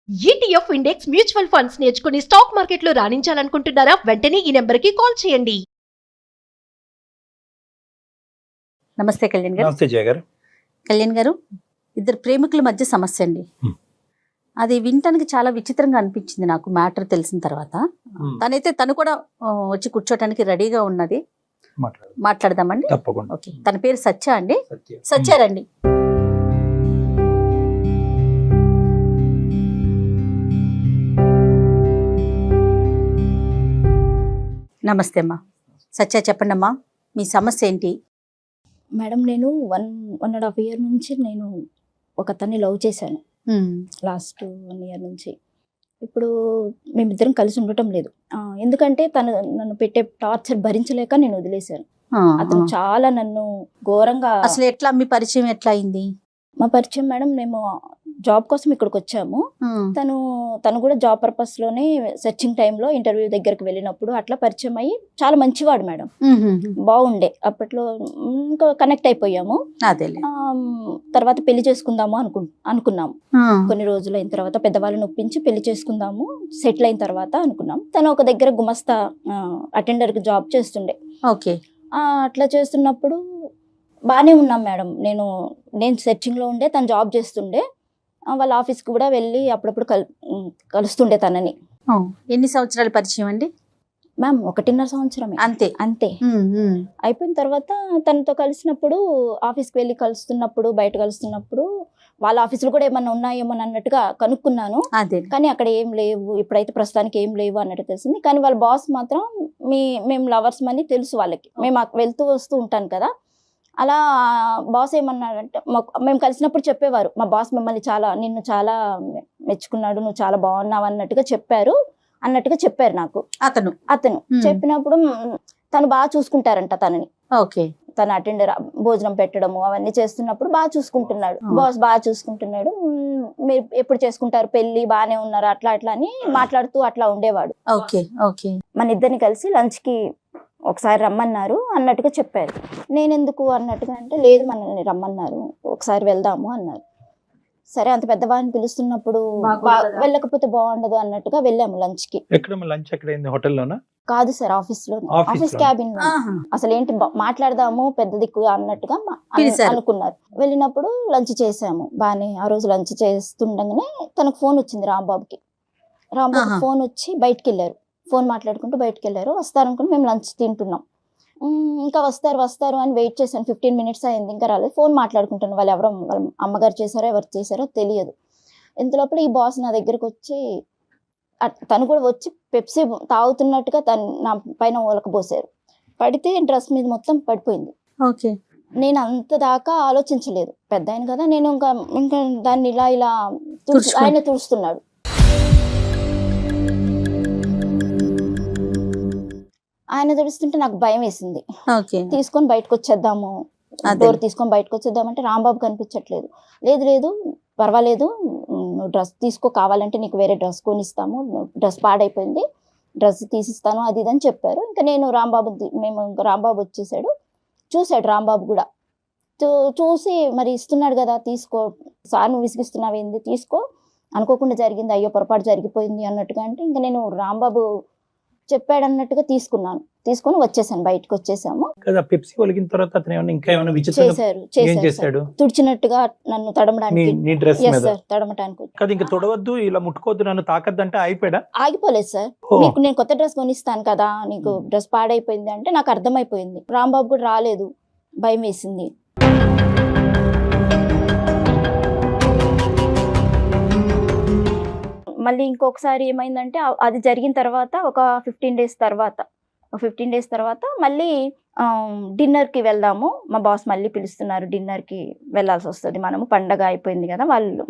ETF index mutual funds నేర్చుకుని stock మార్కెట్లో రాణించాలనుకుంటున్నారా? వెంటనే ఈ నెంబర్కి కాల్ చేయండి. నమస్తే కళ్యాణ్ గారు. నమస్తే జయ గారు. కళ్యాణ్ గారు, ఇద్దరు ప్రేమికుల మధ్య సమస్య అండి. అది వినటానికి చాలా విచిత్రంగా అనిపించింది నాకు మ్యాటర్ తెలిసిన తర్వాత. తను కూడా వచ్చి కూర్చోటానికి రెడీగా ఉన్నది. మాట్లాడదామండి. తప్పకుండా. ఓకే, తన పేరు సత్య అండి. సత్య. సత్యారండి. నమస్తే అమ్మా. సత్య, చెప్పండి అమ్మా, మీ సమస్య ఏంటి? మేడం, నేను 1.5 year నుంచి నేను ఒక అతన్ని లవ్ చేశాను. లాస్ట్ 1 year నుంచి. ఇప్పుడు మేమిద్దరం కలిసి ఉండటం లేదు. ఎందుకంటే తను నన్ను పెట్టే టార్చర్ భరించలేక నేను వదిలేశాను. అతను చాలా నన్ను ఘోరంగా. అసలు ఎట్లా మీ పరిచయం ఎట్లా అయింది? మా పరిచయం మేడం, మేము జాబ్ కోసం ఇక్కడికి వచ్చాము. తను కూడా జాబ్ పర్పస్ లోనే సెర్చింగ్ టైంలో ఇంటర్వ్యూ దగ్గరికి వెళ్ళినప్పుడు అట్లా పరిచయం అయ్యి చాలా మంచివాడు మేడం. బాగుండే అప్పట్లో. ఇంకా కనెక్ట్ అయిపోయాము. తర్వాత పెళ్లి చేసుకుందాము అనుకున్నాము. కొన్ని రోజులు అయిన తర్వాత పెద్దవాళ్ళని ఒప్పించి పెళ్లి చేసుకుందాము, సెటిల్ అయిన తర్వాత అనుకున్నాం. తను ఒక దగ్గర గుమస్తా అటెండర్ కి జాబ్ చేస్తుండే. ఓకే. అట్లా చేస్తున్నప్పుడు బాగానే ఉన్నాం మేడం. నేను సెర్చింగ్ లో ఉండే, తను జాబ్ చేస్తుండే. వాళ్ళ ఆఫీస్కి కూడా వెళ్ళి అప్పుడప్పుడు కలుస్తుండే తనని. ఎన్ని సంవత్సరాల పరిచయం అండి? మ్యామ్ 1.5 సంవత్సరమే. అంతే. అయిపోయిన తర్వాత తనతో కలిసినప్పుడు, ఆఫీస్కి వెళ్ళి కలుస్తున్నప్పుడు, బయట కలుస్తున్నప్పుడు వాళ్ళ ఆఫీసులో కూడా ఏమన్నా ఉన్నాయేమో అన్నట్టుగా కనుక్కున్నాను. కానీ అక్కడ ఏం లేవు, ఇప్పుడైతే ప్రస్తుతానికి ఏం లేవు అన్నట్టు తెలిసింది. కానీ వాళ్ళ బాస్ మాత్రం మేము లవర్స్ అని తెలుసు వాళ్ళకి. మేము వెళ్తూ వస్తూ ఉంటాను కదా. అలా బాస్ ఏమన్నాడంటే, మేము కలిసినప్పుడు చెప్పేవారు, మా బాస్ నిన్ను చాలా మెచ్చుకున్నాడు, నువ్వు చాలా బాగున్నావు అన్నట్టుగా చెప్పారు నాకు. అతను చెప్పినప్పుడు తను బాగా చూసుకుంటారంట తనని. ఓకే. తన అటెండర్ భోజనం పెట్టడము అవన్నీ చేస్తున్నప్పుడు బాగా చూసుకుంటున్నాడు. బాస్ బాగా చూసుకుంటున్నాడు. మీరు ఎప్పుడు చేసుకుంటారు పెళ్లి, బాగానే ఉన్నారు, అట్లా అని మాట్లాడుతూ అట్లా ఉండేవాడు. మన ఇద్దరిని కలిసి లంచ్ కి ఒకసారి రమ్మన్నారు అన్నట్టుగా చెప్పారు. నేనెందుకు అన్నట్టుగా అంటే, లేదు మనల్ని రమ్మన్నారు, ఒకసారి వెళ్దాము అన్నారు. సరే, అంత పెద్దవాడిని పిలుస్తున్నప్పుడు వెళ్ళకపోతే బాగుండదు అన్నట్టుగా వెళ్ళాము లంచ్ కి. హోటల్లోనా? కాదు సార్, ఆఫీస్ క్యాబిన్ లో. అసలు ఏంటి మాట్లాడదాము పెద్ద దిక్కు అన్నట్టుగా అనుకున్నారు. వెళ్ళినప్పుడు లంచ్ చేసాము బానే. ఆ రోజు లంచ్ చేస్తుండగానే తనకు ఫోన్ వచ్చింది రాంబాబుకి. ఫోన్ వచ్చి బయటికి వెళ్ళారు. ఫోన్ మాట్లాడుకుంటూ బయటకు వెళ్ళారు. వస్తారనుకుని మేము లంచ్ తింటున్నాం. ఇంకా వస్తారు అని వెయిట్ చేశాను. 15 minutes అయింది, ఇంకా రాలేదు. ఫోన్ మాట్లాడుకుంటాను. వాళ్ళ అమ్మగారు చేశారో ఎవరు చేశారో తెలియదు. ఇంతలోపల ఈ బాస్ నా దగ్గరకు వచ్చి, తను కూడా వచ్చి పెప్సీ తాగుతున్నట్టుగా నా పైన ఒలకబోసారు. పడితే డ్రెస్ మీద మొత్తం పడిపోయింది. ఓకే. నేను అంత దాకా ఆలోచించలేదు, పెద్ద ఆయన కదా. నేను ఇంకా దాన్ని ఇలా ఆయన తుడుస్తున్నాడు. ఆయన తుడుస్తుంటే నాకు భయం వేసింది. తీసుకొని బయటకు వచ్చేద్దాము, డోర్ తీసుకొని బయటకు వచ్చేద్దామంటే రాంబాబు కనిపించట్లేదు. లేదు పర్వాలేదు, నువ్వు డ్రెస్ తీసుకో, కావాలంటే నీకు వేరే డ్రెస్ కొనిస్తాము, డ్రెస్ పాడైపోయింది, డ్రెస్ తీసిస్తాను, అది ఇది అని చెప్పారు. ఇంకా నేను రాంబాబు వచ్చేసాడు. చూశాడు రాంబాబు కూడా. చూసి మరి ఇస్తున్నాడు కదా, తీసుకో సార్, నువ్వు విసిగిస్తున్నావేంది, తీసుకో, అనుకోకుండా జరిగింది, అయ్యో పొరపాటు జరిగిపోయింది అన్నట్టుగా. అంటే ఇంకా నేను రాంబాబు చెప్పాడు అన్నట్టుగా తీసుకొని వచ్చేసాను, బయటకు వచ్చేసాము. చేశారు తుడిచినట్టుగా నన్ను తడమడానికి. తొడవద్దు, ఇలా ముట్టుకోవద్దు, నన్ను తాకద్దంటే ఆగిపోలేదు సార్. నీకు నేను కొత్త డ్రెస్ కొనిస్తాను కదా, నీకు డ్రెస్ పాడైపోయింది అంటే నాకు అర్థమైపోయింది. రాంబాబు కూడా రాలేదు, భయం వేసింది. మళ్ళీ ఇంకొకసారి ఏమైందంటే, అది జరిగిన తర్వాత ఒక 15 days తర్వాత మళ్ళీ డిన్నర్కి వెళ్దాము, మా బాస్ మళ్ళీ పిలుస్తున్నారు, డిన్నర్కి వెళ్ళాల్సి వస్తుంది, మనము పండగ అయిపోయింది కదా,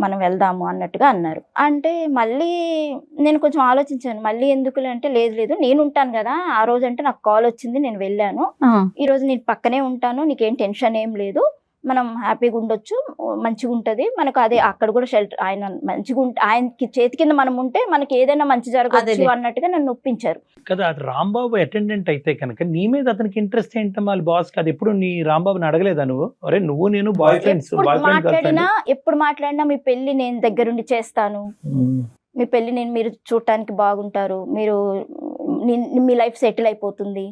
మనం వెళ్దాము అన్నట్టుగా అన్నారు. అంటే మళ్ళీ నేను కొంచెం ఆలోచించాను, మళ్ళీ ఎందుకులే అంటే, లేదు నేను ఉంటాను కదా, ఆ రోజు అంటే నాకు కాల్ వచ్చింది, నేను వెళ్ళాను, ఈ రోజు నేను పక్కనే ఉంటాను, నీకేం టెన్షన్ ఏం లేదు, మనం హ్యాపీగా ఉండొచ్చు, మంచిగా ఉంటుంది మనకు. అదే అక్కడ కూడా షెల్టర్, ఆయన మంచిగా ఆయనకి చేతి కింద మనం ఉంటే మనకి ఏదైనా మంచి జరగచ్చు అన్నట్టుగా నన్ను ఒప్పించారు కదా. అది రాంబాబు అటెండెంట్ అయితే కనుక నీ మీద అతనికి ఇంట్రెస్ట్ ఏంటమ్మా బాస్? అది ఎప్పుడు నీ రాంబాబుని అడగలేదా నువ్వు? అరే నువ్వు నేను బాయ్ ఫ్రెండ్స్, ఎప్పుడు మాట్లాడినా మీ పెళ్లి నేను దగ్గరుండి చేస్తాను, మీ పెళ్లి నేను మీరు చూడటానికి బాగుంటారు, మీరు మీ లైఫ్ సెటిల్ అయిపోతుంది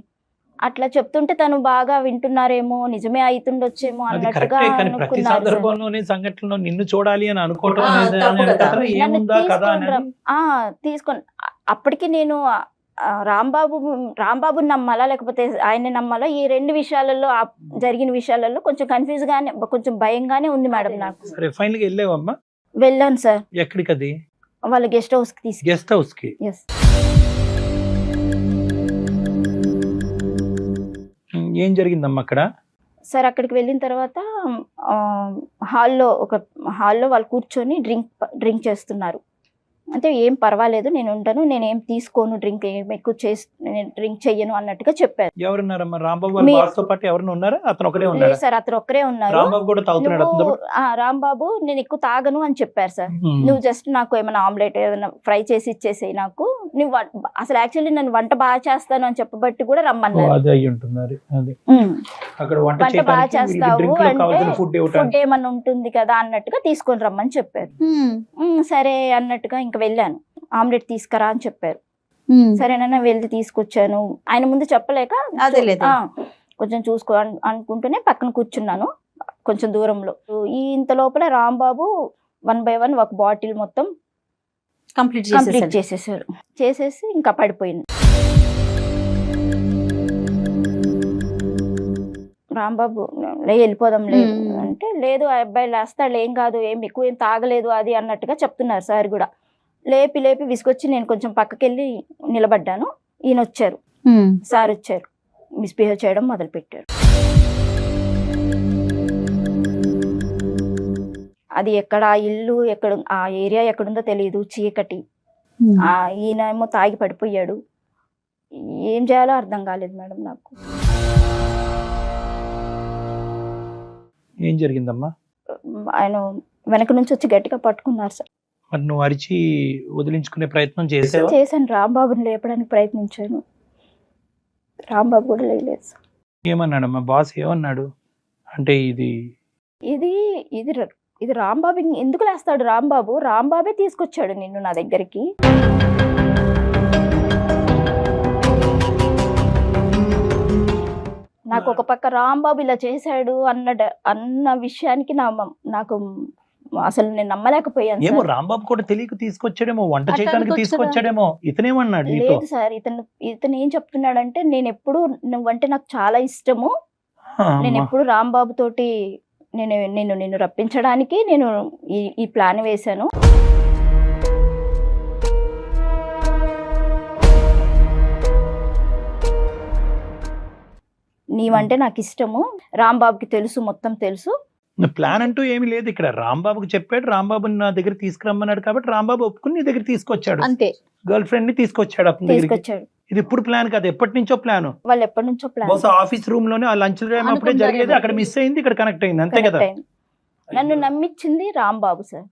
అట్లా చెప్తుంటే తను బాగా వింటున్నారేమో, నిజమే అవుతుండొచ్చేమో అది అన్నట్టుగా కరెక్టే, కానీ ప్రతి అనుకున్నారు సార్. సందర్భంలోనే సంఘటనలో నిన్ను చూడాలి అని అనుకోవటం ఆ, అనేది తప్పు అనేది కదా. కదా, ఏముందా కదా అనేది. తీసుకొని అప్పటికి నేను రాంబాబుని నమ్మాలా లేకపోతే ఆయన్ని నమ్మాలా, ఈ రెండు విషయాలలో జరిగిన విషయాలలో కొంచెం కన్ఫ్యూజ్ గానే, కొంచెం భయంగానే ఉంది మేడం నాకు. సరే ఫైనల్ గా వెళ్ళావమ్మా? వెళ్ళాను సార్, ఎక్కడికి? అది వాళ్ళ గెస్ట్ హౌస్ కి తీసుకు. గెస్ట్ హౌస్ కి. ఎస్ ఏం జరిగిందమ్మా అక్కడ? సార్ అక్కడికి వెళ్ళిన తర్వాత హాల్లో వాళ్ళు కూర్చొని డ్రింక్ చేస్తున్నారు. అంటే ఏం పర్వాలేదు, నేను ఉంటాను, నేనేం తీసుకోను, ఏం ఎక్కువ నేను డ్రింక్ చెయ్యను అన్నట్టుగా చెప్పారు. ఎవరున్నారమ్మా? రాంబాబు వాళ్ళ బాస్ తో పాటు ఎవరైనా ఉన్నారా? అతను ఒకటే ఉన్నాడా? లేదు సార్, అతను ఒక్కరే ఉన్నారు. రాంబాబు కూడా తాగుతున్నాడు అతను? రాంబాబు నేను ఎక్కువ తాగను అని చెప్పారు సార్. నువ్వు జస్ట్ నాకు ఏమైనా ఆమ్లెట్ ఏదైనా ఫ్రై చేసి ఇచ్చేసేయి నాకు, నువ్వు అసలు యాక్చువల్లీ నేను వంట బాగా చేస్తాను అని చెప్పబట్టి కూడా రమ్మన్నారు. అదే అయ్యి ఉంటుంది. అది అక్కడ వంట బాగా చేస్తావు అంటే ఫుడ్ ఫుడ్ ఏమన్నా ఉంటుంది కదా అన్నట్టుగా తీసుకొని రమ్మని చెప్పారు. సరే అన్నట్టుగా ఇంకా వెళ్ళాను. ఆమ్లెట్ తీసుకురా అని చెప్పారు. సరేనన్నా వెళ్ళి తీసుకొచ్చాను. ఆయన ముందు చెప్పలేక కొంచెం చూసుకో అనుకుంటూనే పక్కన కూర్చున్నాను కొంచెం దూరంలో. ఇంత లోపల రాంబాబు 1 by 1 ఒక బాటిల్ మొత్తం కంప్లీట్ చేసేసారు. చేసేసి ఇంకా పడిపోయింది. రాంబాబు వెళ్ళిపోదాం లేదు అంటే, లేదు ఆ అబ్బాయి లేస్తాడు, ఏం కాదు, ఎక్కువ ఏం తాగలేదు అది అన్నట్టుగా చెప్తున్నారు సార్ కూడా. లేపి విసుకొచ్చి నేను కొంచెం పక్కకెళ్ళి నిలబడ్డాను. ఈయన వచ్చారు, సార్ వచ్చారు, మిస్బిహేవ్ చేయడం మొదలు పెట్టారు. అది ఎక్కడ ఆ ఇల్లు ఎక్కడ, ఆ ఏరియా ఎక్కడుందో తెలియదు, చీకటి. ఈయన ఏమో తాగి పడిపోయాడు. ఏం చేయాలో అర్థం కాలేదు మేడం నాకు. ఏం జరిగిందమ్మా? ఆయన వెనక నుంచి వచ్చి గట్టిగా పట్టుకున్నారు సార్. మరి నువ్వు అరిచి వదిలించుకునే ప్రయత్నం చేసావా? చేశాను, రాంబాబుని లేపడానికి ప్రయత్నించాను. రాంబాబు కూడా లేదు సార్. ఏమన్నాడమ్మా బాస్? ఏమన్నాడు అంటే ఇది ఇది ఇది ఇది రాంబాబు ఎందుకు లేస్తాడు? రాంబాబే తీసుకొచ్చాడు నిన్ను నా దగ్గరికి. నాకు ఒక పక్క రాంబాబు ఇలా చేశాడు అన్న విషయానికి నాకు అసలు నేను నమ్మలేకపోయాను. ఏమో రాంబాబు కూడా తెలియక తీసుకొచ్చాడేమో, వంట చేయడానికి తీసుకొచ్చాడేమో. ఇతనేమన్నాడు? లేదు సార్, ఇతను ఏం చెప్తున్నాడంటే, నేను ఎప్పుడు నువ్వంటే నాకు చాలా ఇష్టము, నేను ఎప్పుడు రాంబాబు తోటి నిన్ను రప్పించడానికి నేను ఈ ప్లాన్ వేశాను. నీవంటే నాకు ఇష్టము, రాంబాబుకి తెలుసు, మొత్తం తెలుసు. ప్లాన్ అంటూ ఏమీ లేదు ఇక్కడ. రాంబాబుకి చెప్పాడు, రాంబాబుని నా దగ్గర తీసుకురమ్మన్నాడు కాబట్టి రాంబాబు ఒప్పుకుని నీ దగ్గర తీసుకొచ్చాడు. అంతే, గర్ల్ ఫ్రెండ్ ని తీసుకొచ్చాడు అతని దగ్గరికి. తీసుకొచ్చాడు. ఇది ఇప్పుడు ప్లాన్ కాదు, ఎప్పటి నుంచో ప్లాన్. వాళ్ళు ఎప్పటి నుంచో ప్లాన్. బహుశా ఆఫీస్ రూమ్ లోనే ఆ లంచ్ టైం అప్పుడే జరిగేది, అక్కడ మిస్ అయింది, ఇక్కడ కనెక్ట్ అయింది, అంతే కదా. నన్ను నమ్మించింది రాంబాబు సార్,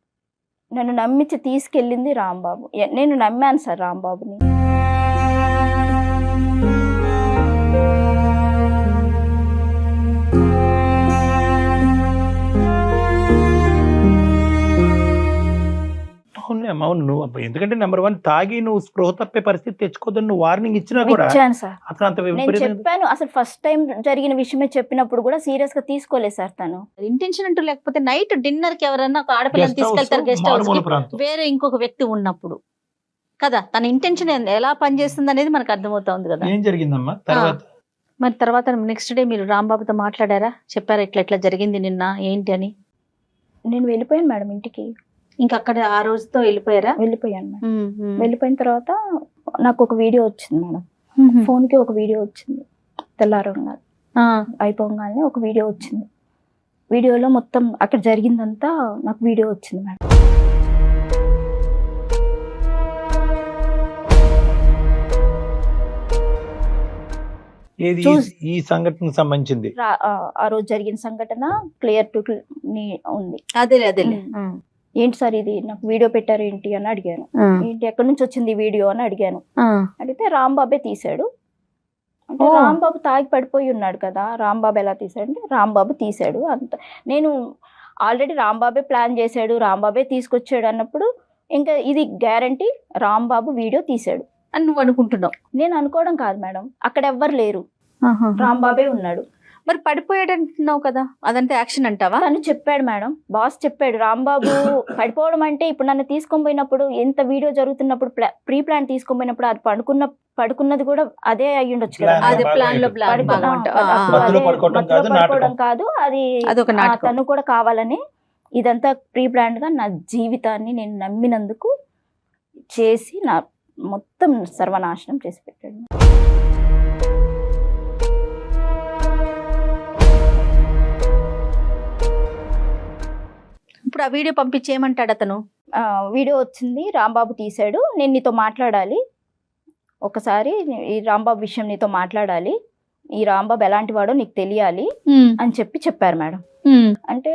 నన్ను నమ్మించి తీసుకెళ్ళింది రాంబాబు. నేను నమ్మాను సార్ రాంబాబుని. అవును, నువ్వు ఎందుకంటే నెంబర్ 1 తాగి నువ్వు స్పృహ తప్పే పరిస్థితి తెచ్చుకోదని నువ్వు వార్నింగ్ ఇచ్చినా కూడా అతను అంత నేను చెప్పాను. అసలు ఫస్ట్ టైం జరిగిన విషయమే చెప్పినప్పుడు కూడా సీరియస్ గా తీసుకోలేదు సార్. తను ఇంటెన్షన్ అంటూ లేకపోతే నైట్ డిన్నర్ కి ఎవరైనా ఒక ఆడపిల్లని తీసుకెళ్తారు గెస్ట్ హౌస్, వేరే ఇంకొక వ్యక్తి ఉన్నప్పుడు కదా, తన ఇంటెన్షన్ ఎలా పనిచేస్తుంది అనేది మనకు అర్థమవుతుంది కదా. ఏం జరిగిందమ్మా తర్వాత? మరి తర్వాత నెక్స్ట్ డే మీరు రాంబాబుతో మాట్లాడారా? చెప్పారా ఇట్లా జరిగింది నిన్న ఏంటి అని? నేను వెళ్ళిపోయాను మేడం ఇంటికి. ఇంకా అక్కడ ఆ రోజుతో వెళ్ళిపోయారా? వెళ్ళిపోయాను మేడం. వెళ్ళిపోయిన తర్వాత నాకు ఒక వీడియో వచ్చింది మేడం, ఫోన్ కి ఒక వీడియో వచ్చింది. తెల్లారంగా అయిపోగానే ఒక వీడియో వచ్చింది. వీడియోలో మొత్తం అక్కడ జరిగిందంతా నాకు వీడియో వచ్చింది మేడం. ఈ సంఘటనకు సంబంధించింది ఆ రోజు జరిగిన సంఘటన క్లియర్ టు ఉంది. అదేలే ఏంటి సార్ ఇది, నాకు వీడియో పెట్టారు ఏంటి అని అడిగాను. ఏంటి ఎక్కడి నుంచి వచ్చింది వీడియో అని అడిగాను. అడిగితే రాంబాబే తీశాడు అంటే, రాంబాబు తాగి పడిపోయి ఉన్నాడు కదా, రాంబాబు ఎలా తీసాడు అంటే రాంబాబు తీశాడు అంత. నేను ఆల్రెడీ రాంబాబే ప్లాన్ చేశాడు, రాంబాబే తీసుకొచ్చాడు అన్నప్పుడు ఇంకా ఇది గ్యారంటీ రాంబాబు వీడియో తీసాడు అని నువ్వు అనుకుంటున్నావు. నేను అనుకోవడం కాదు మేడం, అక్కడ ఎవ్వరు లేరు, రాంబాబే ఉన్నాడు. మరి పడిపోయాడు అంటున్నావు కదా, అదంటే యాక్షన్ అంటావా? తను చెప్పాడు మేడం, బాస్ చెప్పాడు రాంబాబు పడిపోవడం అంటే ఇప్పుడు నన్ను తీసుకొని పోయినప్పుడు ఎంత వీడియో జరుగుతున్నప్పుడు ప్రీ ప్లాన్ తీసుకొని పోయినప్పుడు అది పడుకున్నది కూడా అదే అయ్యి ఉండొచ్చు కదా. అదే ప్లాన్ లో పడుకోవడం కాదు, అది అదొక నాటకం. తను కూడా కావాలని ఇదంతా ప్రీ ప్లాన్ గా నా జీవితాన్ని నేను నమ్మినందుకు చేసి నా మొత్తం సర్వనాశనం చేసి పెట్టాడు. ఇప్పుడు ఆ వీడియో పంపించి ఏమంటాడు అతను? వీడియో వచ్చింది, రాంబాబు తీశాడు, నేను నీతో మాట్లాడాలి, ఒకసారి ఈ రాంబాబు విషయం నీతో మాట్లాడాలి, ఈ రాంబాబు ఎలాంటి వాడో నీకు తెలియాలి అని చెప్పారు మేడం. అంటే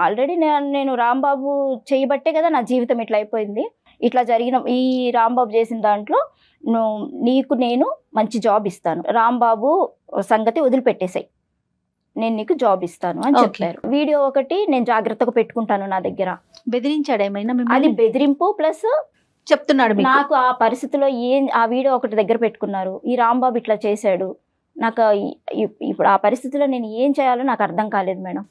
ఆల్రెడీ నేను రాంబాబు చేయబట్టే కదా నా జీవితం ఇట్లా అయిపోయింది. ఇట్లా జరిగిన ఈ రాంబాబు చేసిన దాంట్లో నీకు నేను మంచి జాబ్ ఇస్తాను, రాంబాబు సంగతి వదిలిపెట్టేసాయి, నేను నీకు జాబ్ ఇస్తాను అని చెప్పారు. వీడియో ఒకటి నేను జాగ్రత్తగా పెట్టుకుంటాను నా దగ్గర. బెదిరించాడు ఏమైనా? అది బెదిరింపు ప్లస్ చెప్తున్నాడు నాకు ఆ పరిస్థితిలో ఆ వీడియో ఒకటి దగ్గర పెట్టుకున్నారు, ఈ రాంబాబు ఇట్లా చేశాడు, నాకు ఇప్పుడు ఆ పరిస్థితిలో నేను ఏం చేయాలో నాకు అర్థం కాలేదు మేడం.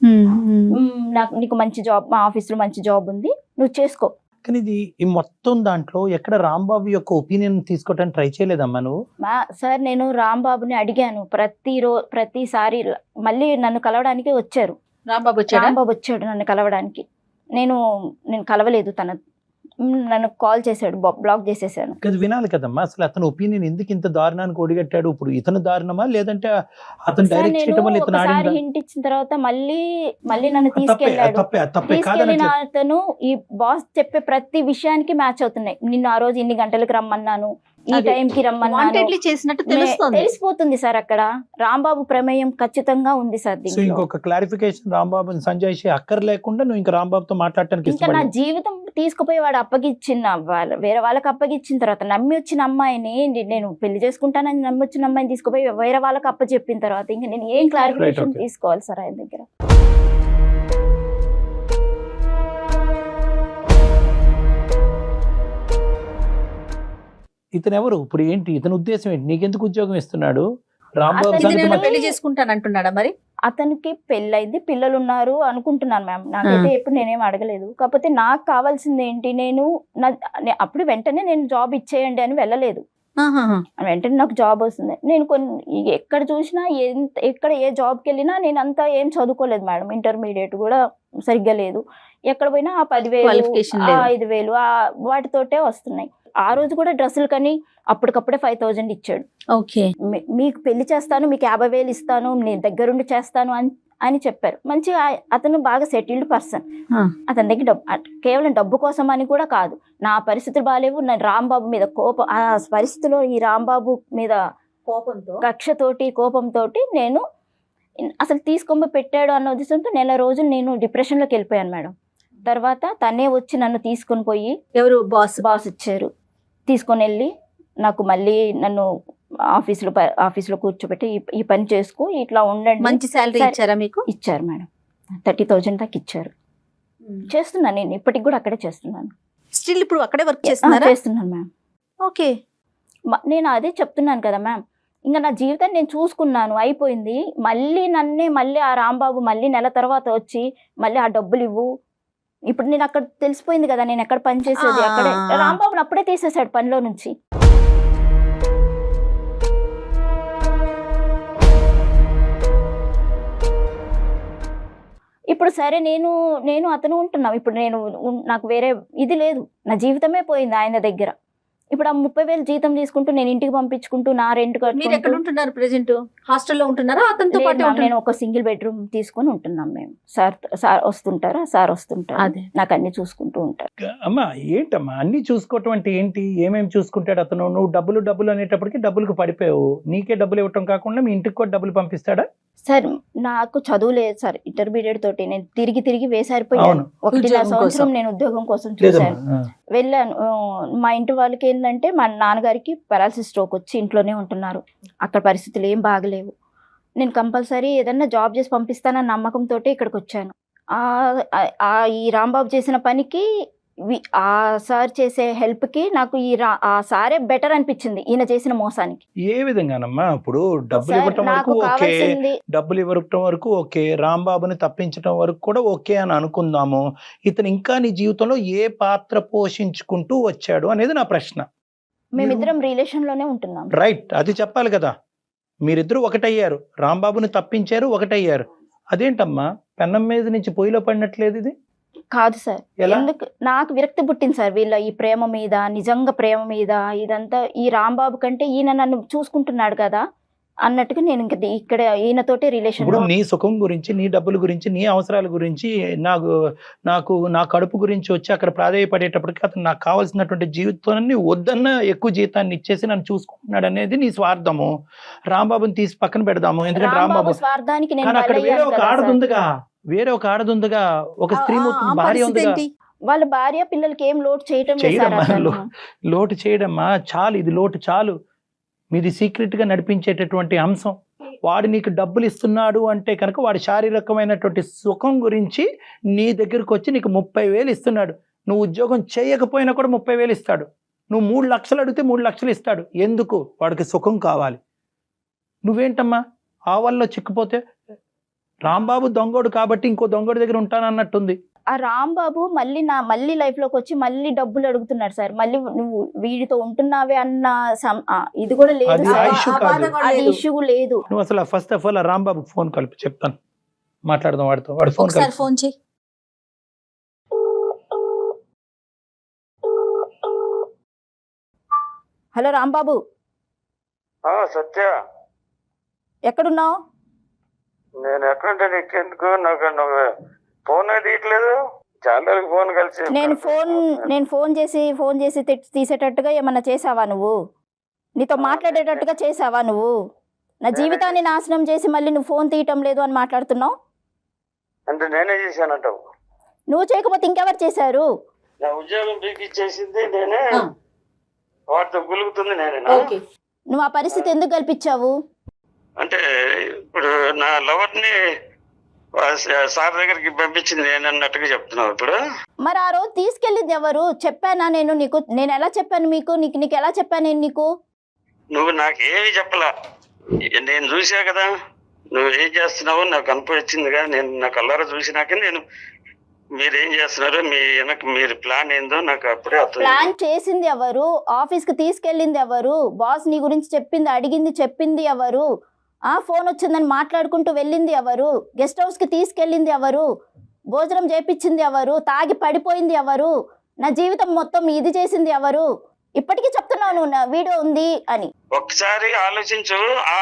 నీకు మంచి జాబ్, మా ఆఫీస్లో మంచి జాబ్ ఉంది, నువ్వు చేసుకో. కానీ ఇది ఈ మొత్తం దాంట్లో ఎక్కడ రాంబాబు యొక్క ఒపీనియన్ తీసుకోవడానికి ట్రై చేయలేదమ్మా నువ్వు? సార్ నేను రాంబాబుని అడిగాను, ప్రతిసారి మళ్ళీ నన్ను కలవడానికి వచ్చారు. రాంబాబు వచ్చాడు నన్ను కలవడానికి, నేను కలవలేదు, నన్ను కాల్ చేశాడు, బ్లాక్ చేసేసాను. అది వినాలి కదమ్మా, అసలు అతను ఒపీనియన్ ఎందుకు ఇంత దారుణానికి ఒడిగట్టాడు? ఇప్పుడు ఇతను దారుణమా లేదంటే అతను డైరెక్ట్ చేయడం వల్ల ఇతను ఆడిందా? హింట్ ఇచ్చిన తర్వాత మళ్ళీ నన్ను తీసుకెళ్ళాడు. తీసుకెళ్ళిన అతను ఈ బాస్ చెప్పే ప్రతి విషయానికి మ్యాచ్ అవుతున్నాయి. నిన్ను ఆ రోజు ఇన్ని గంటలకు రమ్మన్నాను, ఈ టైంకి రమ్మన్నాను చేసినట్టు తెలిసిపోతుంది సార్. అక్కడ రాంబాబు ప్రమేయం ఖచ్చితంగా ఉంది సార్. ఇంకొక క్లారిఫికేషన్, రాంబాబు సంజయ్ అక్కర్ లేకుండా నువ్వు ఇంకా రాంబాబుతో మాట్లాడటానికి ఇంకా నా జీవితం తీసుకుపోయి వాడు అప్పగిచ్చిన వేరే వాళ్ళకి అప్పగిచ్చిన తర్వాత నమ్మి వచ్చిన అమ్మాయిని నేను పెళ్లి చేసుకుంటానని నమ్మి వచ్చిన అమ్మాయిని తీసుకుపోయి వేరే వాళ్ళకి అప్పచెప్పిన తర్వాత ఇంకా నేను ఏం క్లారిఫికేషన్ తీసుకోవాలి సార్ ఆయన దగ్గర? ఇతను ఎవరు? ఇప్పుడు ఏంటి ఇతని ఉద్దేశం ఏంటి? నీకెందుకు ఉద్యోగం ఇస్తున్నాడు? పెళ్లి చేసుకుంటాను అంటున్నాడా? మరి అతనికి పెళ్ళైంది, పిల్లలు ఉన్నారు అనుకుంటున్నాను మ్యామ్. నాకైతే ఎప్పుడు నేనేం అడగలేదు. కాకపోతే నాకు కావాల్సింది ఏంటి, అప్పుడు వెంటనే నేను జాబ్ ఇచ్చేయండి అని వెళ్ళలేదు. వెంటనే నాకు జాబ్ వస్తుంది. నేను ఎక్కడ చూసినా ఎక్కడ ఏ జాబ్కి వెళ్ళినా నేను అంతా ఏం చదువుకోలేదు మేడం, ఇంటర్మీడియట్ కూడా సరిగ్గా లేదు. ఎక్కడ పోయినా ఆ 10,000 5,000 వాటితోటే వస్తున్నాయి. ఆ రోజు కూడా డ్రెస్సులు కానీ అప్పటికప్పుడే 5,000 ఇచ్చాడు. ఓకే, మీకు పెళ్లి చేస్తాను, మీకు 50,000 ఇస్తాను, నేను దగ్గరుండి చేస్తాను అని చెప్పారు. మంచిగా అతను బాగా సెటిల్డ్ పర్సన్. అతని దగ్గర కేవలం డబ్బు కోసం అని కూడా కాదు, నా పరిస్థితులు బాగాలేవు, నా రాంబాబు మీద కోపం, ఆ పరిస్థితిలో ఈ రాంబాబు మీద కోపంతో నేను అసలు తీసుకొని పెట్టాడు అన్న ఉద్దేశంతో నెల రోజులు నేను డిప్రెషన్లోకి వెళ్ళిపోయాను మేడం. తర్వాత తనే వచ్చి నన్ను తీసుకొని పోయి, ఎవరు బాస్ ఇచ్చారు, తీసుకొని వెళ్ళి నాకు మళ్ళీ నన్ను ఆఫీస్లో కూర్చోబెట్టి ఈ పని చేసుకో, ఇట్లా ఉండండి. మంచి శాలరీ ఇచ్చారా మీకు? ఇచ్చారు మేడం, 30,000 దాకా ఇచ్చారు. చేస్తున్నాను నేను ఇప్పటికి కూడా అక్కడే చేస్తున్నాను. స్టిల్ ఇప్పుడు అక్కడే వర్క్ చేస్తున్నాను మ్యామ్. ఓకే, నేను అదే చెప్తున్నాను కదా మ్యామ్, ఇంకా నా జీవితాన్ని నేను చూసుకున్నాను, అయిపోయింది. మళ్ళీ ఆ రాంబాబు మళ్ళీ నెల తర్వాత వచ్చి మళ్ళీ ఆ డబ్బులు ఇవ్వు. ఇప్పుడు నేను అక్కడ తెలిసిపోయింది కదా నేను ఎక్కడ పని చేసేది, అక్కడే రాంబాబుని అప్పుడే తీసేసాడు పనిలో నుంచి. ఇప్పుడు సరే నేను అతను ఉంటున్నాం. ఇప్పుడు నాకు వేరే ఇది లేదు, నా జీవితమే పోయింది ఆయన దగ్గర. ఇప్పుడు ఆ 30,000 జీతం తీసుకుంటూ నేను ఇంటికి పంపించుకుంటూ నా రెంట్ మీరు ఎక్కడ ఉంటున్నారు? ప్రెజెంట్ హాస్టల్లో ఉంటున్నారా? అతనితో పాటు నేను ఒక సింగిల్ బెడ్రూమ్ తీసుకొని ఉంటున్నాం మేము. సార్ వస్తుంటారు, అదే నాకు అన్ని చూసుకుంటూ ఉంటారు. అమ్మా ఏంటమ్మా అన్ని చూసుకోవటం అంటే ఏంటి? ఏమేమి చూసుకుంటాడు అతను? నువ్వు డబ్బులు అనేటప్పటికి డబ్బులకు పడిపోయావు, నీకే డబ్బులు ఇవ్వటం కాకుండా మీ ఇంటికి కూడా డబ్బులు పంపిస్తాడా? సార్ నాకు చదువు లేదు సార్, ఇంటర్మీడియట్ తోటి నేను తిరిగి వేసారిపోయాను. 1.5 సంవత్సరం నేను ఉద్యోగం కోసం చూశాను, వెళ్ళాను. మా ఇంటి వాళ్ళకి ఏంటంటే మా నాన్నగారికి పారాలసిస్ స్ట్రోక్ వచ్చి ఇంట్లోనే ఉంటున్నారు, అక్కడ పరిస్థితులు ఏం బాగలేవు. నేను కంపల్సరీ ఏదన్నా జాబ్ చేసి పంపిస్తానన్న నమ్మకంతో ఇక్కడికి వచ్చాను. ఈ రాంబాబు చేసిన పనికి ఆ సార్ చేసే హెల్ప్ కి నాకు ఆ సారే బెటర్ అనిపించింది ఈయన చేసిన మోసానికి. ఏ విధంగానమ్మా? ఇప్పుడు డబ్బులు సార్ ఇవ్వటం నాకు వరకు ఓకే, కావాల్సింది డబ్బులు ఇవ్వటం వరకు ఓకే, రాంబాబుని తప్పించడం వరకు కూడా ఓకే అని అనుకుందాము. ఇతను ఇంకా నీ జీవితంలో ఏ పాత్ర పోషించుకుంటూ వచ్చాడు అనేది నా ప్రశ్న. మేమిద్దరం రిలేషన్ లోనే ఉంటున్నాం. రైట్, అది చెప్పాలి కదా. మీరిద్దరు ఒకటయ్యారు, రాంబాబుని తప్పించారు, ఒకటయ్యారు. అదేంటమ్మా పెన్నం మీద నుంచి పొయ్యిలో పడినట్లేదు ఇది? కాదు సార్, ఎలా? ఎందుకు నాకు విరక్తి పుట్టింది సార్ వీళ్ళ ఈ ప్రేమ మీద, నిజంగా ప్రేమ మీద. ఇదంతా ఈ రాంబాబు కంటే ఈయన నన్ను చూసుకుంటున్నాడు కదా అన్నట్టుగా నేను ఇంకా ఇక్కడ ఈయనతోటి రిలేషన్. ఇప్పుడు నీ సుఖం గురించి, నీ డబ్బుల గురించి, నీ అవసరాల గురించి, నా కడుపు గురించి వచ్చి అక్కడ ప్రాధాయపడేటప్పటికి అతను నాకు కావాల్సినటువంటి జీవితాన్ని వద్దన్న ఎక్కువ జీతాన్ని ఇచ్చేసి నన్ను చూసుకుంటున్నాడు అనేది నీ స్వార్థము. రాంబాబుని తీసి పక్కన పెడదాము, ఎందుకంటే రాంబాబు స్వార్థానికి నేను కానీ అక్కడ వేరే బలయ్యాను ఒక కదా ఆడదుందిగా, వేరే ఒక ఆడదుందిగా, ఒక స్త్రీమూర్తి భార్య ఉందిగా. వాళ్ళ భార్య పిల్లలకి ఏం లోటు చేయటం లేదు సార్ చేయడమ్మా, అతను. లోటు చేయడమ్మా, చాలు, ఇది లోటు చాలు. మీది సీక్రెట్ గా నడిపించేటటువంటి అంశం. వాడు నీకు డబ్బులు ఇస్తున్నాడు అంటే కనుక వాడి శారీరకమైనటువంటి సుఖం గురించి నీ దగ్గరకు వచ్చి నీకు 30,000 ఇస్తున్నాడు. నువ్వు ఉద్యోగం చేయకపోయినా కూడా 30,000 ఇస్తాడు. నువ్వు 3 లక్షలు అడిగితే 3 లక్షలు ఇస్తాడు. ఎందుకు? వాడికి సుఖం కావాలి. నువ్వేంటమ్మా ఆవల్లో చిక్కుపోతే? రాంబాబు దొంగోడు కాబట్టి ఇంకో దొంగోడి దగ్గర ఉంటానన్నట్టుంది. ఆ రాంబాబు మళ్ళీ లైఫ్ లోకి వచ్చి మళ్ళీ డబ్బులు అడుగుతున్నాడు సార్. మళ్ళీ నువ్వు వీడితో ఉంటున్నావే అన్న ఇది కూడా లేదు అది సార్. ఇష్యూ కాదు. అది ఇష్యూ లేదు. నువ్వు అసలు first of all Rambabu phone కలిపి చెప్తాను, మాట్లాడదాం వాడితో. వాడు ఫోన్ ఒకసారి కలిపి. ఫోన్ చేయి. హలో రాంబాబు, సత్య, ఎక్కడున్నావు? నేను ఎక్కడుంటే నీకెందుకు? నాకు ఫోన్ తీయట్లేదు. చాలా ఫోన్ కలిసి నేను ఫోన్ చేసి తీసేటట్టుగా ఏమన్నా చేసావా నువ్వు? నీతో మాట్లాడేటట్టుగా చేసావా నువ్వు? నా జీవితాన్ని నాశనం చేసి మళ్ళీ నువ్వు ఫోన్ తీయటం లేదు అని మాట్లాడుతున్నావు. అంటే నేనే చేశానంటావు? నువ్వు చేయకపోతే ఇంకెవరు చేశారు? నా ఉద్యోగం పీకిచ్చేసింది నేనే, వాటితో గులుగుతుంది నేనే. నువ్వు ఆ పరిస్థితి ఎందుకు కల్పించావు? అంటే ఇప్పుడు నా లవర్ని సార్ దగ్గరికి పంపించింది నేను అన్నట్టుగా చెప్తున్నావు ఇప్పుడు. మరి ఆ రోజు తీసుకెళ్ళింది ఎవరు? చెప్పానా నేను నీకు? నేను ఎలా చెప్పాను నీకు ఎలా చెప్పాను నేను నీకు? నువ్వు నాకేమీ చెప్పలా. నేను చూసా కదా నువ్వు ఏం చేస్తున్నావో నాకు అనిపించిందిగా. నేను నా కళ్ళారా చూసినాక నేను మీరేం చేస్తున్నారు, మీరు ప్లాన్ ఏందో నాకు అప్పుడే అర్థం. ప్లాన్ చేసింది ఎవరు? ఆఫీస్ కి తీసుకెళ్ళింది ఎవరు? బాస్ నీ గురించి చెప్పింది ఎవరు? ఫోన్ వచ్చిందని మాట్లాడుకుంటూ వెళ్ళింది ఎవరు? గెస్ట్ హౌస్ కి తీసుకెళ్ళింది ఎవరు? భోజనం చేపించింది ఎవరు? తాగి పడిపోయింది ఎవరు? నా జీవితం మొత్తం ఇది చేసింది ఎవరు? ఇప్పటికీ చెప్తున్నావు నువ్వు నా వీడియో ఉంది అని. ఒకసారి ఆలోచించు. ఆ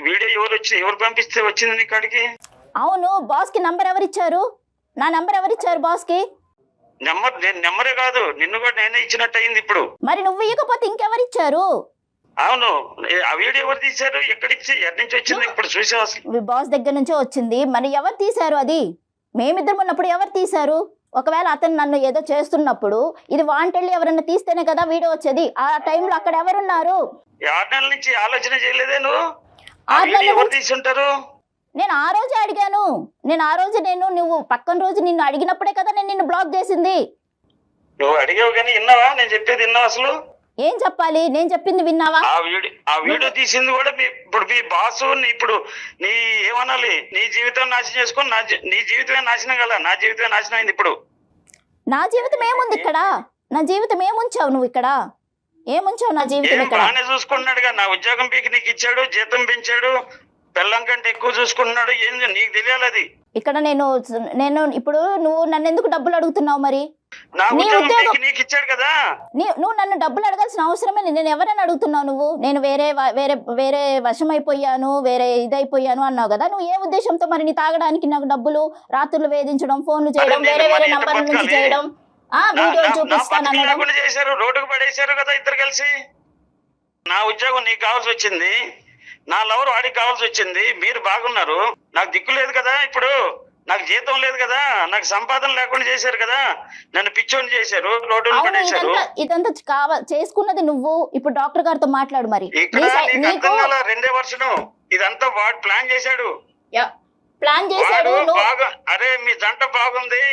వీడియో ఎవరు పంపిస్తే వచ్చింది నీ కాడికి? అవును, బాస్ కి నంబర్ ఎవరిచ్చారు? నా నంబర్ ఎవరిచ్చారు బాస్ కి? నెంబరే కాదు, నిన్ను కూడా నేనే ఇచ్చినట్టు అయింది ఇప్పుడు. మరి నువ్వు ఇవ్వకపోతే ఇంకెవరిచ్చారు? అవును, ఆ వీడియో ఎవరు తీశారు? ఎక్కడి నుంచి వచ్చింది ఇప్పుడు చూసా? బాస్ దగ్గర నుంచే వచ్చింది. మరి ఎవరు తీశారు అది? మేమిద్దరం ఉన్నప్పుడు ఎవరు తీశారు? ఒకవేళ అతను నన్ను ఏదో చేస్తున్నప్పుడు ఇది వాంటెళ్ళి ఎవరన్నా తీస్తేనే కదా వీడియో వచ్చేది. ఆ టైంలో అక్కడ ఎవరున్నారు? 6 నెలల నుంచి ఆలోచన చేయలేదే నువ్వు? 6 నెలల ఎవరు తీసుంటారు? నేను ఆ రోజే అడిగాను. నువ్వు పక్కన రోజు నిన్ను అడిగినప్పుడే కదా నేను నిన్ను బ్లాక్ చేసింది. నువ్వు అడిగావు కానీ విన్నావా? నేను చెప్పేది విన్నావా అసలు? ఏం చెప్పాలి? నేను చెప్పింది విన్నావా? ఆ వీడియో తీసింది కూడా ఇప్పుడు మీ బాసు. ఇప్పుడు నీ ఏమనాలి? నీ జీవితం నాశనం చేసుకొని నీ జీవితమే నాశనం కదా. నా జీవితమే నాశనం అయింది ఇప్పుడు. నా జీవితం ఏముంది ఇక్కడ? నా జీవితం ఏముంచావు నువ్వు ఇక్కడ? ఏముంచావు నా జీవితం ఇక్కడ? బాగానే చూసుకున్నాడుగా. నా ఉద్యోగం పీకి నీకు ఇచ్చాడు, జీతం పెంచాడు, పిల్లం కంటే ఎక్కువ చూసుకుంటున్నాడు. ఏం నీకు తెలియాలి అది. ఇక్కడ నేను ఇప్పుడు నువ్వు నన్ను ఎందుకు డబ్బులు అడుగుతున్నావు? మరి నా ఉద్యోగం నీకు ఇచ్చాడు కదా. నువ్వు నన్ను డబ్బులు అడగాల్సిన అవసరమే. నేను ఎవరైనా అడుగుతున్నావు నువ్వు? నేను వేరే వశం అయిపోయాను, వేరే ఇదైపోయాను అన్నావు కదా. నువ్వు ఏ ఉద్దేశంతో మరి నీ తాగడానికి నాకు డబ్బులు, రాత్రులు వేధించడం, ఫోన్లు చేయడం, వేరే నంబర్ల నుంచి చేయడం, వీడియోలు చూపిస్తాను చేశారు, రోడ్డుకు పడేశారు కదా ఇద్దరు కలిసి. నా ఉద్యోగం నీకు కావాల్సి వచ్చింది, నా లవర్ వాడికి కావాల్సి వచ్చింది. మీరు బాగున్నారు, నాకు దిక్కు లేదు కదా. ఇప్పుడు నాకు జీతం లేదు కదా, నాకు సంపాదన లేకుండా చేశారు కదా, నన్ను పిచ్చోని చేశారు, రోడ్డులు పడేశారు. ఇదంతా చేసుకున్నది నువ్వు. ఇప్పుడు డాక్టర్ గారితో మాట్లాడు. మరి ఇక్కడ రెండే వర్షం ఇదంతా వాడు ప్లాన్ చేశాడు. అరే అరే మీ జంట బాగుంది,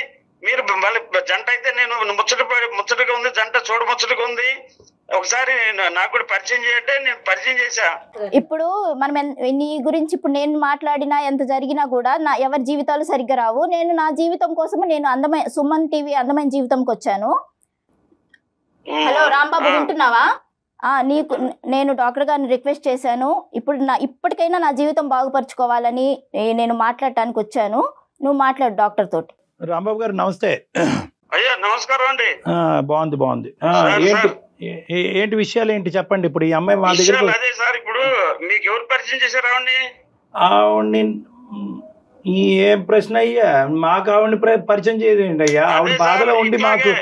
మీరు మళ్ళీ జంట అయితే నేను ముచ్చటగా ఉంది, జంట చూడ ముచ్చటగా ఉంది, ఒకసారి నాకు కూడా పరిచయం చేయంటే నేను పరిచయం చేశా. ఇప్పుడు మనం నీ గురించి ఇప్పుడు నేను మాట్లాడినా ఎంత జరిగినా కూడా ఎవరి జీవితాలు సరిగ్గా రావు. నేను నా జీవితం కోసము నేను అందమైన సుమన్ టీవీ అందమైన జీవితంకి వచ్చాను. హలో రాంబాబు, వింటున్నావా? నీకు నేను డాక్టర్ గారిని రిక్వెస్ట్ చేశాను. ఇప్పటికైనా నా జీవితం బాగుపరచుకోవాలని నేను మాట్లాడటానికి వచ్చాను. నువ్వు మాట్లాడు డాక్టర్ తోటి. రాంబాబు గారు నమస్తే. అయ్యా నమస్కారం అండి. బాగుంది. ఏంటి విషయాలు ఏంటి చెప్పండి. ఇప్పుడు ఈ అమ్మాయి మా దగ్గర అదే సార్, ఇప్పుడు మీకు ఎవరు పరిచయం చేశారు ఆవిడ్ని? ఆవిడ్ని ఏం ప్రశ్న అయ్యా, మాకు ఆవిడ్ని పరిచయం చేయదేంటి అయ్యా? ఆవిడ బాధలో ఉండి మాకు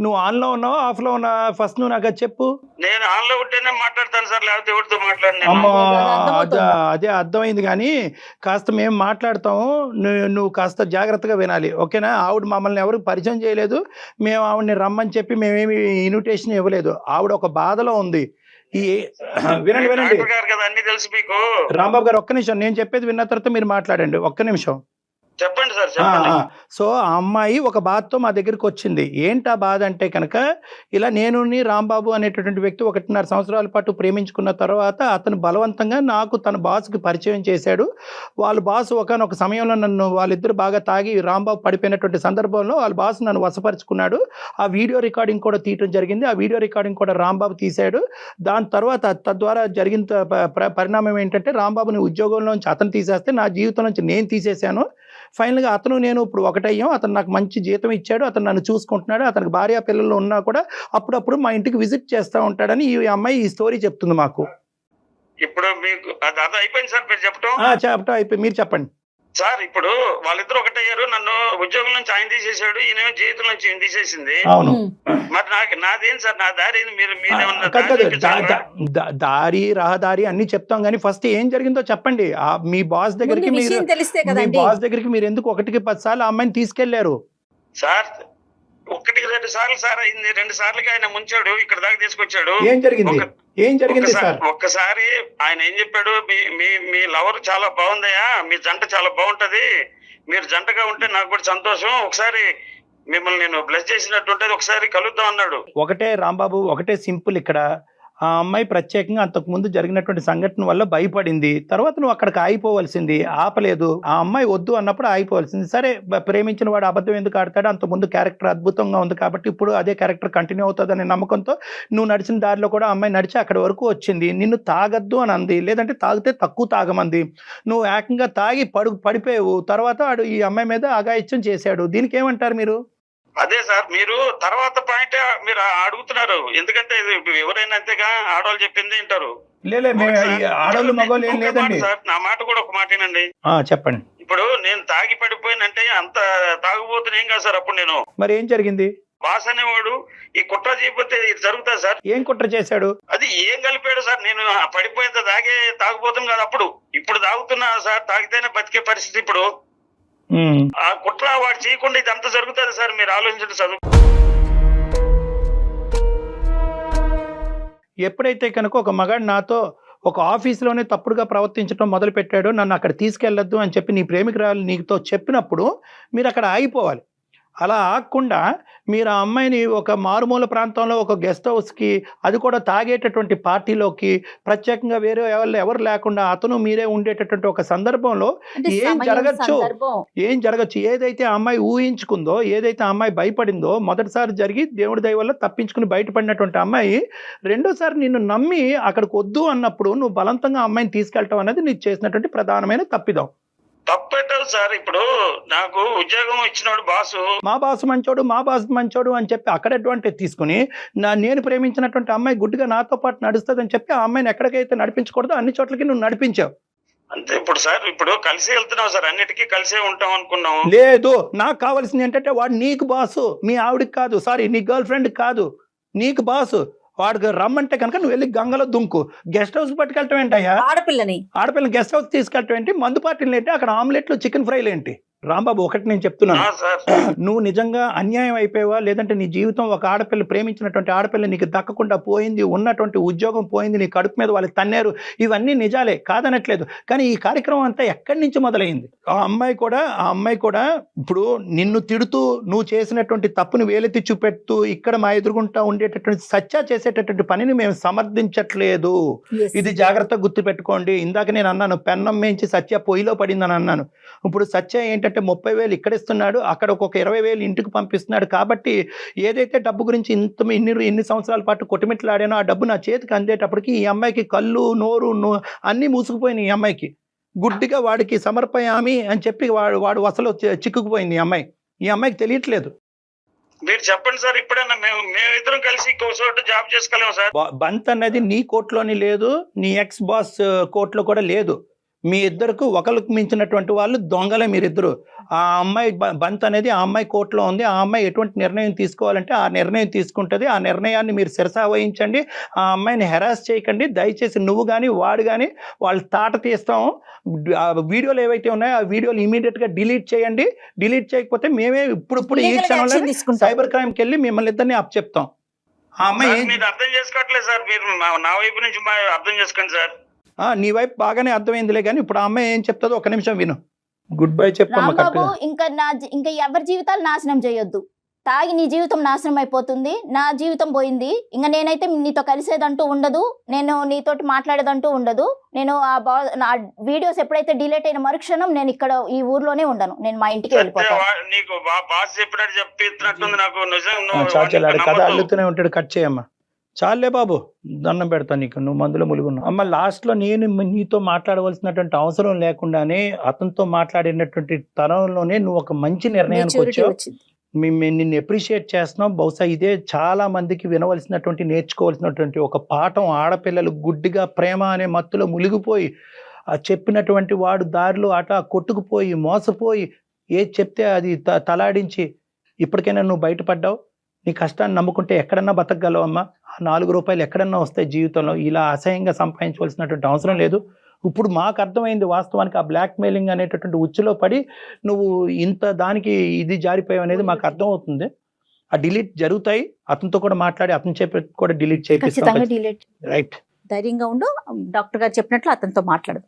నువ్వు ఆన్ లో ఉన్నావా ఆఫ్ లో ఉన్నా ఫస్ట్ నువ్వు నాకు చెప్పు. నేను ఆన్ లో ఉంటేనే మాట్లాడతాను సార్, లేకపోతే ఎవరితో మాట్లాడినా. అమ్మా అదే అర్థమైంది, కానీ కాస్త మేము మాట్లాడతాము, నువ్వు కాస్త జాగ్రత్తగా వినాలి, ఓకేనా? ఆవిడ మమ్మల్ని ఎవరు పరిచయం చేయలేదు, మేము ఆవిడని రమ్మని చెప్పి మేమేమి ఇన్విటేషన్ ఇవ్వలేదు. ఆవిడ ఒక బాధలో ఉంది. వినండి కదా అన్ని తెలుసు మీకు. రాంబాబు గారు ఒక్క నిమిషం, నేను చెప్పేది విన్న తర్వాత మీరు మాట్లాడండి, ఒక్క నిమిషం. చెప్పండి సార్, చెప్పండి. సో ఆ అమ్మాయి ఒక బాధతో మా దగ్గరికి వచ్చింది. ఏంటా బాధ అంటే కనుక, ఇలా నేను రాంబాబు అనేటటువంటి వ్యక్తి 1.5 సంవత్సరాల పాటు ప్రేమించుకున్న తర్వాత అతను బలవంతంగా నాకు తన బాస్కి పరిచయం చేశాడు. వాళ్ళ బాస్ ఒకనొక సమయంలో నన్ను, వాళ్ళిద్దరు బాగా తాగి రాంబాబు పడిపోయినటువంటి సందర్భంలో వాళ్ళ బాస్ నన్ను వశపరుచుకున్నాడు. ఆ వీడియో రికార్డింగ్ కూడా తీయటం జరిగింది. ఆ వీడియో రికార్డింగ్ కూడా రాంబాబు తీశాడు. దాని తర్వాత తద్వారా జరిగిన పరిణామం ఏంటంటే, రాంబాబుని ఉద్యోగంలోంచి అతను తీసేస్తే నా జీవితం నుంచి నేను తీసేశాను. ఫైనల్గా అతను నేను ఇప్పుడు ఒకటయ్యాం. అతను నాకు మంచి జీతం ఇచ్చాడు, అతను నన్ను చూసుకుంటున్నాడు, అతనికి భార్య పిల్లలు ఉన్నా కూడా అప్పుడప్పుడు మా ఇంటికి విజిట్ చేస్తూ ఉంటాడని ఈ అమ్మాయి ఈ స్టోరీ చెప్తుంది మాకు. ఇప్పుడు మీకు అది అయిపోయింది సార్, మీరు చెప్పటం అయిపోయి మీరు చెప్పండి సార్. ఇప్పుడు వాళ్ళిద్దరు ఒకటయ్యారు, నన్ను ఉద్యోగం నుంచి ఆయన తీసేశాడు, ఈయన జీవితం నుంచి ఈయన తీసేసింది. అవును, మరి నాదేం సార్, నా దారి మీరేమన్నా దారి రహదారి అన్ని చెప్తాం, కానీ ఫస్ట్ ఏం జరిగిందో చెప్పండి. మీ బాస్ దగ్గరికి మీరు ఎందుకు 1-10 సార్లు ఆ అమ్మాయిని తీసుకెళ్లారు సార్? 1-2 సార్లు సార్ అయింది, 2 సార్లకి ఆయన ముంచాడు, ఇక్కడ దాకా తీసుకొచ్చాడు. ఏం జరిగింది సార్? ఒక్కసారి ఆయన ఏం చెప్పాడు, మీ లవర్ చాలా బాగుందయ్యా, మీ జంట చాలా బాగుంటది, మీరు జంటగా ఉంటే నాకు కూడా సంతోషం, ఒకసారి మిమ్మల్ని నేను బ్లెస్ చేసినట్టుంటది, ఒకసారి కలుద్దాం అన్నాడు. ఒకటే రాంబాబు, ఒకటే సింపుల్. ఇక్కడ ఆ అమ్మాయి ప్రత్యేకంగా అంతకుముందు జరిగినటువంటి సంఘటన వల్ల భయపడింది. తర్వాత నువ్వు అక్కడికి ఆగిపోవలసింది, ఆపలేదు. ఆ అమ్మాయి వద్దు అన్నప్పుడు ఆగిపోవలసింది. సరే, ప్రేమించిన వాడు అబద్ధం ఎందుకు ఆడతాడు? అంతకుముందు క్యారెక్టర్ అద్భుతంగా ఉంది కాబట్టి ఇప్పుడు అదే క్యారెక్టర్ కంటిన్యూ అవుతుంది అనే నమ్మకంతో నువ్వు నడిచిన దారిలో కూడా అమ్మాయి నడిచి అక్కడి వరకు వచ్చింది. నిన్ను తాగద్దు అని అంది, లేదంటే తాగితే తక్కువ తాగమంది. నువ్వు ఏకంగా తాగి పడిపోయావు. తర్వాత ఈ అమ్మాయి మీద అఘాయిత్యం చేశాడు. దీనికి ఏమంటారు మీరు? అదే సార్, మీరు తర్వాత పాయింట్ మీరు అడుగుతున్నారు, ఎందుకంటే ఎవరైనా అంతేగా, ఆడవాళ్ళు చెప్పింది వింటారు. ఆడవాళ్ళు మగవాళ్ళు ఏం లేదండి సార్, నా మాట కూడా ఒక మాటేనండి. చెప్పండి. ఇప్పుడు నేను తాగి పడిపోయినంటే అంత తాగుబోతున్నా ఏం కాదు సార్. అప్పుడు నేను మరి ఏం జరిగింది? బాస్ అనేవాడు ఈ కుట్ర చేయకపోతే ఇది జరుగుతుంది సార్. ఏం కుట్ర చేశాడు? అది ఏం కలిపాడు సార్? నేను పడిపోయేంత తాగుపోతుంది కాదు, ఇప్పుడు తాగుతున్నా సార్, తాగితేనే బతికే పరిస్థితి. ఇప్పుడు ఆ కుట్ర వాడు చేయకుండా ఇదంతా జరుగుతుంది సార్, మీరు ఆలోచించండి. చదువు ఎప్పుడైతే కనుక ఒక మగాడు నాతో ఒక ఆఫీసులోనే తప్పుడుగా ప్రవర్తించడం మొదలు పెట్టాడో, నన్ను అక్కడ తీసుకెళ్లొద్దు అని చెప్పి నీ ప్రేమికురాలు నీతో చెప్పినప్పుడు మీరు అక్కడ ఆగిపోవాలి. అలా ఆగకుండా మీరు ఆ అమ్మాయిని ఒక మారుమూల ప్రాంతంలో ఒక గెస్ట్ హౌస్కి, అది కూడా తాగేటటువంటి పార్టీలోకి, ప్రత్యేకంగా వేరే ఎవరు లేకుండా అతను మీరే ఉండేటటువంటి ఒక సందర్భంలో ఏం జరగచ్చు? ఏదైతే ఆ అమ్మాయి ఊహించుకుందో, ఏదైతే ఆ అమ్మాయి భయపడిందో, మొదటిసారి జరిగి దేవుడి దయ వల్ల తప్పించుకుని బయటపడినటువంటి అమ్మాయి రెండోసారి నిన్ను నమ్మి అక్కడికి వద్దు అన్నప్పుడు నువ్వు బలవంతంగా అమ్మాయిని తీసుకెళ్ళటం అనేది నీకు చేసినటువంటి ప్రధానమైన తప్పిదం. తప్పెట్టదు సార్. ఇప్పుడు నాకు ఉద్యోగం ఇచ్చినాడు బాసు, మా బాసు మంచోడు అని చెప్పి అక్కడ అడ్వాంటేజ్ తీసుకుని నేను ప్రేమించినటువంటి అమ్మాయి గుడ్డుగా నాతో పాటు నడుస్తుంది అని చెప్పి ఆ అమ్మాయిని ఎక్కడికైతే నడిపించకూడదో అన్ని చోట్లకి నువ్వు నడిపించావు. అంతే. ఇప్పుడు సార్, ఇప్పుడు కలిసి వెళ్తున్నావు సార్, అన్నిటికీ కలిసే ఉంటాం అనుకున్నాం. లేదు, నాకు కావాల్సింది ఏంటంటే వాడు నీకు బాసు, మీ ఆవిడికి కాదు, సారీ నీ గర్ల్ ఫ్రెండ్ కాదు, నీకు బాసు. వాడికి రమ్మంటే కనుక నువ్వు వెళ్ళి గంగలో దుంకు. గెస్ట్ హౌస్ పట్టుకెళ్ళటం ఏంటయ్యా? ఆడపిల్లని గెస్ట్ హౌస్ తీసుకెళ్ళటం ఏంటి? మందు పార్టీలు ఏంటి? అక్కడ ఆమ్లెట్లు చికెన్ ఫ్రైలు ఏంటి? రాంబాబు ఒకటి నేను చెప్తున్నాను, సార్ నువ్వు నిజంగా అన్యాయం అయిపోయావా, లేదంటే నీ జీవితం ఒక ఆడపిల్ల ప్రేమించినటువంటి ఆడపిల్ల నీకు దక్కకుండా పోయింది, ఉన్నటువంటి ఉద్యోగం పోయింది, నీ కడుపు మీద వాళ్ళు తన్నారు, ఇవన్నీ నిజాలే కాదనట్లేదు. కానీ ఈ కార్యక్రమం అంతా ఎక్కడి నుంచి మొదలైంది? ఆ అమ్మాయి కూడా ఇప్పుడు నిన్ను తిడుతూ నువ్వు చేసినటువంటి తప్పుని వేలెత్తి చూపెడుతూ ఇక్కడ మా ఎదురుగుంటా ఉండేటటువంటి సత్య చేసేటటువంటి పనిని మేము సమర్థించట్లేదు. Yes. ఇది జాగ్రత్తగా గుర్తుపెట్టుకోండి. ఇందాక నేను అన్నాను పెన్నం మేంచి సత్య పొయ్యిలో పడిందని అన్నాను. ఇప్పుడు సత్య ఏంటంటే 30,000 ఇక్కడ ఇస్తున్నాడు, అక్కడ ఒక 20,000 ఇంటికి పంపిస్తున్నాడు. కాబట్టి ఏదైతే డబ్బు గురించి ఇన్ని సంవత్సరాల పాటు కొట్టుమిట్లాడానో ఆ డబ్బు నా చేతికి అందేటప్పటికి ఈ అమ్మాయికి కళ్ళు నోరు అన్నీ మూసుకుపోయినాయి. ఈ అమ్మాయికి గుడ్డిగా వాడికి సమర్పయామి అని చెప్పి వాడు అసలు చిక్కుకుపోయింది ఈ అమ్మాయికి తెలియట్లేదు. మీరు చెప్పండి సార్, ఇప్పుడైనా మేమిద్దరం కలిసి ఇంకో చోట జాబ్ చేసుకోలేము సార్. బంత్ అనేది నీ కోర్టులోని లేదు, నీ ఎక్స్ బాస్ కోర్టులో కూడా లేదు. మీ ఇద్దరికి ఒకరికి మించినటువంటి వాళ్ళు దొంగలే మీరిద్దరు. ఆ అమ్మాయి బంత్ అనేది ఆ అమ్మాయి కోర్టులో ఉంది. ఆ అమ్మాయి ఎటువంటి నిర్ణయం తీసుకోవాలంటే ఆ నిర్ణయం తీసుకుంటుంది. ఆ నిర్ణయాన్ని మీరు శిరసా వహించండి. ఆ అమ్మాయిని హెరాస్ చేయకండి దయచేసి. నువ్వు కానీ వాడు కానీ వాళ్ళు తాట తీస్తాం. ఆ వీడియోలు ఏవైతే ఉన్నాయో ఆ వీడియోలు ఇమీడియట్గా డిలీట్ చేయండి. డిలీట్ చేయకపోతే మేమే ఇప్పుడు ఈ క్షణంలో సైబర్ క్రైమ్కి వెళ్ళి మిమ్మల్ని ఇద్దరిని అప్ చెప్తాం. ఆ అమ్మాయి మీరు అర్థం చేసుకోవట్లేదు సార్, మీరు నా వైపు నుంచి అర్థం చేసుకోండి సార్. నీ వైపు బాగానే అర్థమైందిలే, కానీ ఇప్పుడు ఆ అమ్మాయి ఏం చెప్తుందో ఒక నిమిషం విను. గుడ్ బై చెప్పమ్మా. రాంబాబు, ఇంకా ఎవరి జీవితాలు నాశనం చేయొద్దు. తాగి నీ జీవితం నాశనం అయిపోతుంది, నా జీవితం పోయింది. ఇంకా నేనైతే నీతో కలిసేదంటూ ఉండదు, నేను నీతోటి మాట్లాడేదంటూ ఉండదు. నేను నా వీడియోస్ ఎప్పుడైతే డిలీట్ అయిన మరుక్షణం నేను ఇక్కడ ఈ ఊర్లోనే ఉండను, నేను మా ఇంటికి వెళ్ళిపోతాను. నీకు బాస్ చెప్పినట్టు చెప్పినట్టుంది నాకు. కథ అల్లుతూనే ఉంటాడు. కట్ చేయమ్మా. చాలే బాబు, దండం పెడతా నీకు, నువ్వు మందులో ములుగున్నావు. అమ్మ లాస్ట్లో నేను నీతో మాట్లాడవలసినటువంటి అవసరం లేకుండానే అతనితో మాట్లాడినటువంటి తరంలోనే నువ్వు ఒక మంచి నిర్ణయానికి వచ్చావు. మేము నిన్ను అప్రిషియేట్ చేస్తున్నాం. బహుశా ఇదే చాలా మందికి వినవలసినటువంటి నేర్చుకోవాల్సినటువంటి ఒక పాఠం. ఆడపిల్లలు గుడ్డిగా ప్రేమ అనే మత్తులో మునిగిపోయి చెప్పినటువంటి వాడు దారిలో అట కొట్టుకుపోయి మోసపోయి ఏది చెప్తే అది తలాడించి ఇప్పటికైనా నువ్వు బయటపడ్డావు. నీ కష్టాన్ని నమ్ముకుంటే ఎక్కడన్నా బతకగలవమ్మా. ఆ 4 రూపాయలు ఎక్కడన్నా వస్తాయి జీవితంలో. ఇలా అసహ్యంగా సంపాదించవలసినటువంటి అవసరం లేదు. ఇప్పుడు మాకు అర్థమైంది వాస్తవానికి ఆ బ్లాక్ మెయిలింగ్ అనేటటువంటి ఉచ్చులో పడి నువ్వు ఇంత దానికి ఇది జారిపోయావు అనేది మాకు అర్థమవుతుంది. ఆ డిలీట్ జరుగుతాయి. అతనితో కూడా మాట్లాడి అతను చెప్పి కూడా డిలీట్ చేయిస్తాం. రైట్, ధైర్యంగా ఉండు. డాక్టర్ గారు చెప్పినట్లు అతనితో మాట్లాడదు.